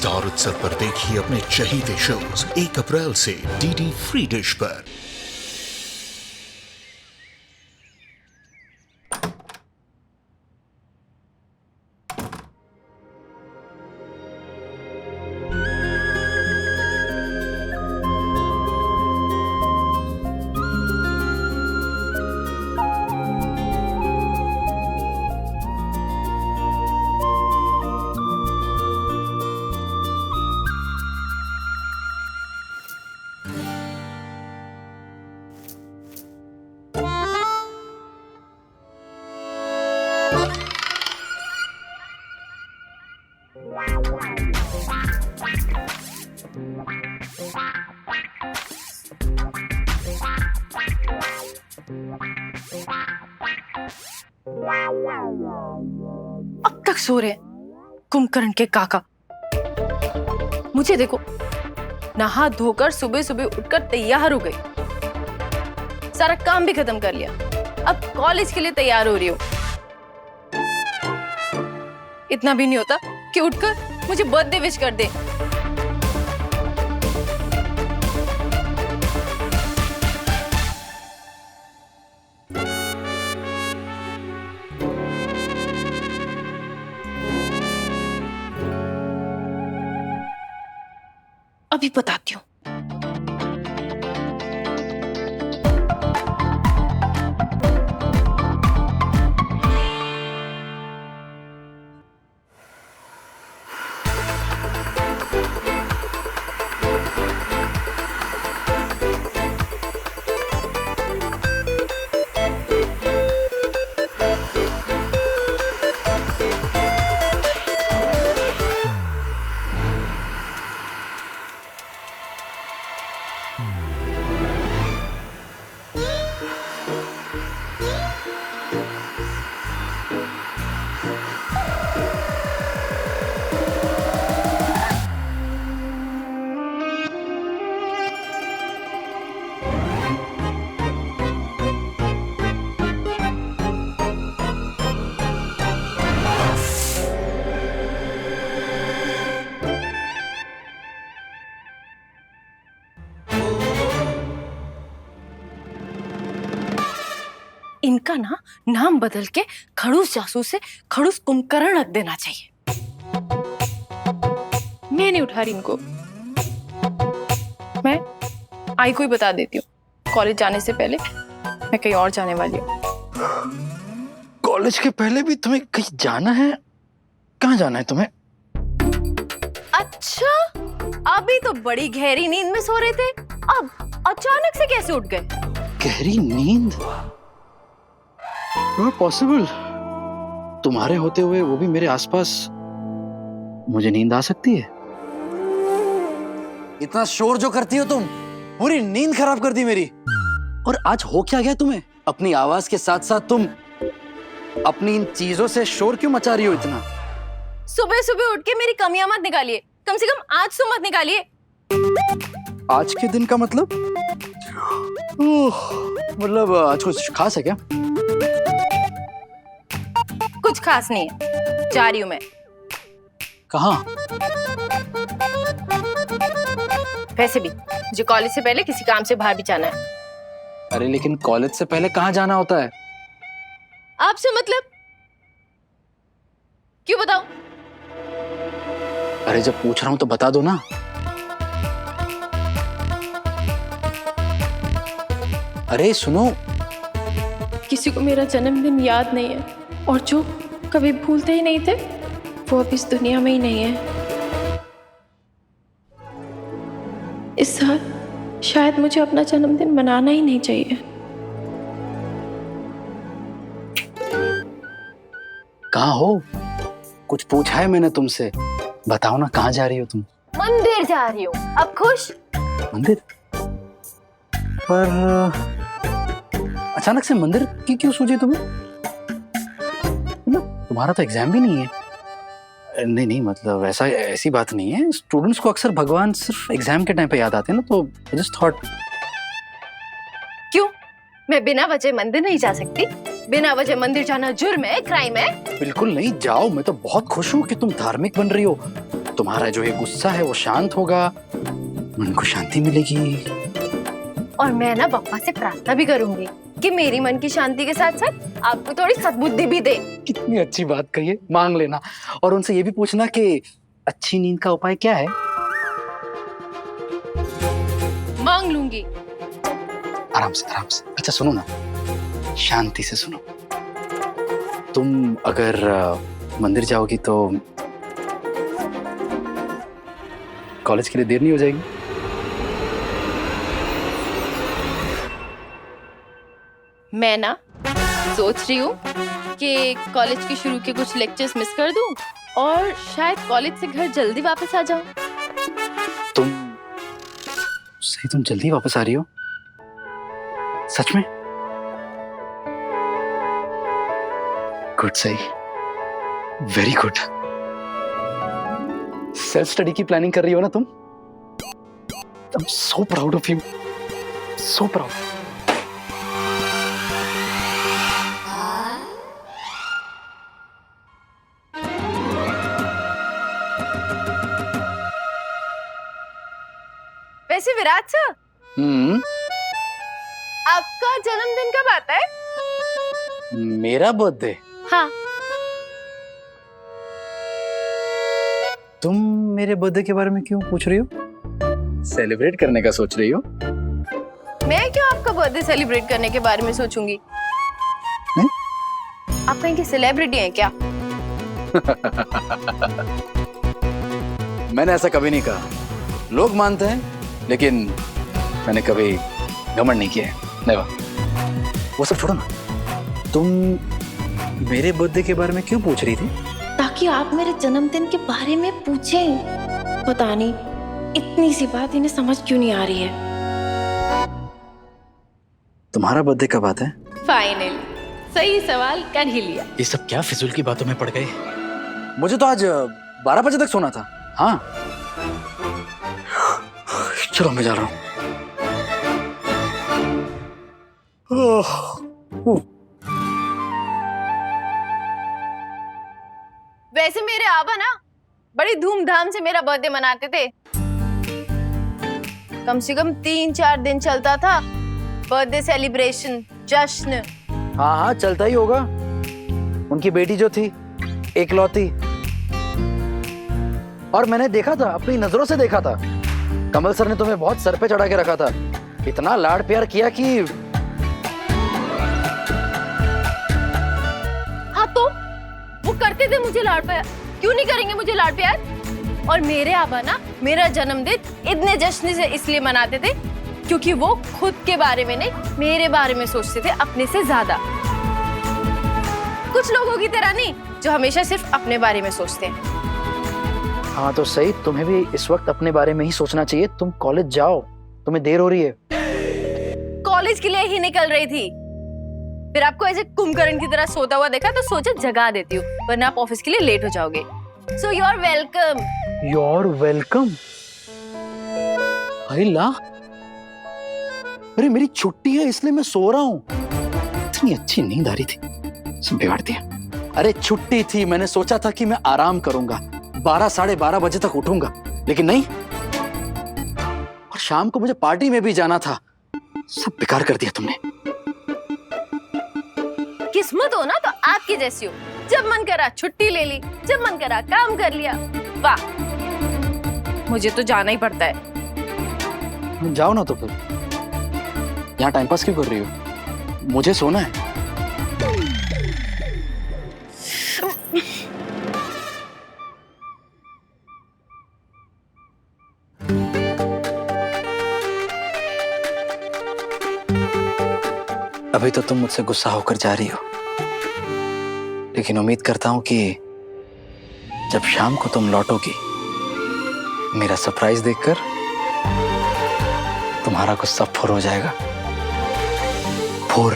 Star उत्सव पर देखिए अपने चहीते शोज 1 अप्रैल से डीडी फ्री डिश पर। अब तक सो रहे कुंभकर्ण के काका। मुझे देखो, नहा धोकर सुबह सुबह उठकर तैयार हो गई, सारा काम भी खत्म कर लिया, अब कॉलेज के लिए तैयार हो रही हो। इतना भी नहीं होता कि उठकर मुझे बर्थडे विश कर दे। अभी बताती हूँ। इनका ना नाम बदल के खड़ूस जासूस से खड़ूस कुंभकर्ण रख देना चाहिए। मैं नहीं उठा रही इनको, मैं आई को ही बता देती हूँ। कॉलेज जाने से पहले मैं कहीं और जाने वाली हूँ। कॉलेज के पहले भी तुम्हें कहीं जाना है? कहाँ जाना है तुम्हें? अच्छा, अभी तो बड़ी गहरी नींद में सो रहे थे, अब अचानक से कैसे उठ गए? गहरी नींद? Not possible. तुम्हारे होते हुए, वो भी मेरे आसपास, मुझे नींद आ सकती है? इतना शोर जो करती हो तुम, पूरी नींद खराब कर दी मेरी। और आज हो क्या गया तुम्हें? अपनी आवाज के साथ साथ तुम अपनी इन चीजों से शोर क्यों मचा रही हो इतना? सुबह सुबह उठ के मेरी कमियां मत निकालिए, कम से कम आज तो मत निकालिए। आज के दिन का मतलब? मतलब आज कुछ खास है क्या? कुछ खास नहीं है, जा रही हूं मैं। कहाँ? वैसे भी मुझे कॉलेज से पहले किसी काम से बाहर भी जाना है। अरे लेकिन कॉलेज से पहले कहाँ जाना होता है? आपसे मतलब? क्यों बताऊं? अरे जब पूछ रहा हूं तो बता दो ना। अरे सुनो, किसी को मेरा जन्मदिन याद नहीं है, और जो कभी भूलते ही नहीं थे वो अब इस दुनिया में ही नहीं है। इस साल शायद मुझे अपना जन्मदिन मनाना ही नहीं चाहिए। कहाँ हो? कुछ पूछा है मैंने तुमसे, बताओ ना, कहाँ जा रही हो तुम? मंदिर जा रही हूँ। अब खुश? मंदिर? पर अचानक से मंदिर की क्यों सूझी तुम्हें? मतलब तुम्हारा तो एग्जाम भी नहीं है। नहीं नहीं, मतलब ऐसी बात नहीं है। स्टूडेंट्स को अक्सर भगवान सिर्फ एग्जाम के टाइम पे याद आते हैं ना, तो आई जस्ट थॉट। क्यों? मैं बिना वजह मंदिर नहीं जा सकती? बिना वजह मंदिर जाना जुर्म है, क्राइम है? बिल्कुल नहीं, जाओ। मैं तो बहुत खुश हूँ कि तुम धार्मिक बन रही हो। तुम्हारा जो ये गुस्सा है वो शांत होगा, मन को शांति मिलेगी। और मैं ना पापा से प्रार्थना भी करूंगी कि मेरी मन की शांति के साथ साथ आपको थोड़ी सद्बुद्धि भी दे। कितनी अच्छी बात कही है, मांग लेना। और उनसे ये भी पूछना कि अच्छी नींद का उपाय क्या है। मांग लूंगी। आराम से आराम से। अच्छा सुनो ना, शांति से सुनो। तुम अगर मंदिर जाओगी तो कॉलेज के लिए देर नहीं हो जाएगी? मैं ना सोच रही हूँ कि कॉलेज के शुरू के कुछ लेक्चर्स मिस कर दूं और शायद कॉलेज से घर जल्दी वापस आ जाऊं। तुम जल्दी वापस आ रही हो? सच में? गुड, सही, वेरी गुड। सेल्फ स्टडी की प्लानिंग कर रही हो ना तुम? I am so proud of you, so proud. वैसे विराट सर, आपका जन्मदिन कब आता है? मेरा बर्थडे? हाँ। तुम मेरे बर्थडे के बारे में क्यों पूछ रही हो? सेलिब्रेट करने का सोच रही हो? मैं क्यों आपका बर्थडे सेलिब्रेट करने के बारे में सोचूंगी? नहीं? आप कहीं की सेलिब्रिटी हैं क्या? मैंने ऐसा कभी नहीं कहा। लोग मानते हैं, लेकिन मैंने कभी घमंड नहीं किया है। नेवर। वो सब छोड़ो ना, तुम मेरे बर्थडे के बारे में क्यों पूछ रही थी? ताकि आप मेरे जन्मदिन के बारे में पूछें। पता नहीं इतनी सी बात इन्हें समझ क्यों नहीं आ रही है। तुम्हारा बर्थडे कब आता है? फाइनली सही सवाल कर ही लिया। ये सब क्या फिजूल की बातों में पड़ गए? मुझे तो आज 12 बजे तक सोना था। हाँ चलो मैं जा रहा हूँ। वैसे मेरे आबा ना बड़ी धूमधाम से मेरा बर्थडे मनाते थे। कम से कम 3-4 दिन चलता था बर्थडे सेलिब्रेशन, जश्न। हाँ हाँ चलता ही होगा। उनकी बेटी जो थी एकलौती, और मैंने देखा था, अपनी नजरों से देखा था, कमल सर ने तुम्हें बहुत सर पे चढ़ा के रखा था। इतना लाड प्यार किया कि हाँ तो वो करते थे मुझे लाड प्यार, क्यों नहीं करेंगे मुझे लाड प्यार? और मेरे आबा ना मेरा जन्मदिन इतने जश्न से इसलिए मनाते थे क्योंकि वो खुद के बारे में नहीं, मेरे बारे में सोचते थे अपने से ज्यादा। कुछ लोगों की तरह नहीं जो हमेशा सिर्फ अपने बारे में सोचते हैं। हाँ तो सही, तुम्हें भी इस वक्त अपने बारे में ही सोचना चाहिए। तुम कॉलेज जाओ, तुम्हें देर हो रही है। कॉलेज के लिए ही निकल रही थी, फिर आपको ऐसे कुंभकर्ण की तरह सोता हुआ देखा तो सोचा जगा देती हूँ, वरना आप ऑफिस के लिए लेट हो जाओगे। So you are welcome. You are welcome. अरे ला, अरे मेरी छुट्टी है इसलिए मैं सो रहा हूँ। इतनी अच्छी नींद आ रही थी, सब बिगाड़ दिया। अरे छुट्टी थी, मैंने सोचा था कि मैं आराम करूंगा, 12-12:30 बजे तक उठूंगा, लेकिन नहीं। और शाम को मुझे पार्टी में भी जाना था, सब बेकार कर दिया तुमने। किस्मत हो ना तो आपकी जैसी हो, जब मन करा छुट्टी ले ली, जब मन करा काम कर लिया। वाह, मुझे तो जाना ही पड़ता है। जाओ ना तो फिर, यहाँ टाइम पास क्यों कर रही हो? मुझे सोना है। अभी तो तुम मुझसे गुस्सा होकर जा रही हो, लेकिन उम्मीद करता हूं कि जब शाम को तुम लौटोगी, मेरा सरप्राइज देखकर तुम्हारा गुस्सा फुर हो जाएगा। फुर।